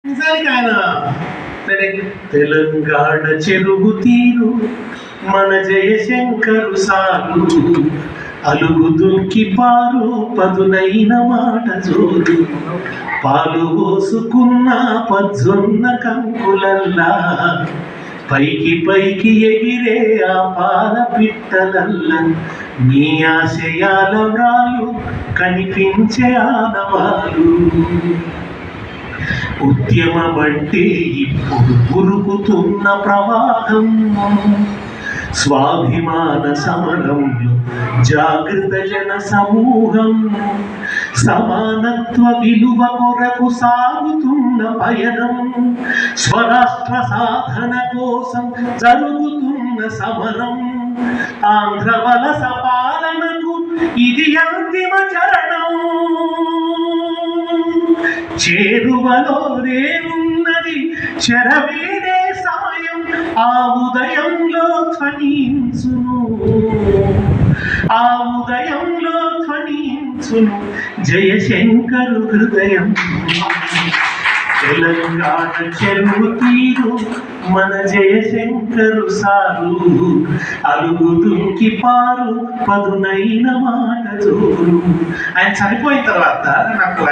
నిజానికి ఆయన తెలంగాణ చెరువు తీరు మన జయశంకరు సారు అలుగు దుంకి పారు పదునైన మాట జోరు పాలు పోసుకున్న పజ్జొన్న కంకులల్లా పైకి పైకి ఎగిరే ఆ పాల పిట్టలల్ల నీ ఆశయాల వ్రాలు కనిపించే ఆనవాలు ఉద్యమమంటే ఇప్పుడు ఉరుకుతున్న ప్రవాహం స్వాభిమాన సమరంలో జాగృత జన సమూహం సమానత్వ విలువ కొరకు సాగుతున్న పయనం స్వరాష్ట్ర సాధన కోసం జరుగుతున్న సమరం ఆంధ్ర వలస పాలనకు ఇది అంతిమ చరణం చేరువలో రేనున్నది చెరవేడే సమయం ఆ ఉదయంలో ధ్వనించును ఆ ఉదయంలో ధ్వనించును జయశంకరు హృదయం తెలంగాణ చెరువు తీరు మన జయశంకరు సారు అలుగు దుంకి పారు పదునైన మాట జోరు ఆయన చనిపోయిన తర్వాత నాకు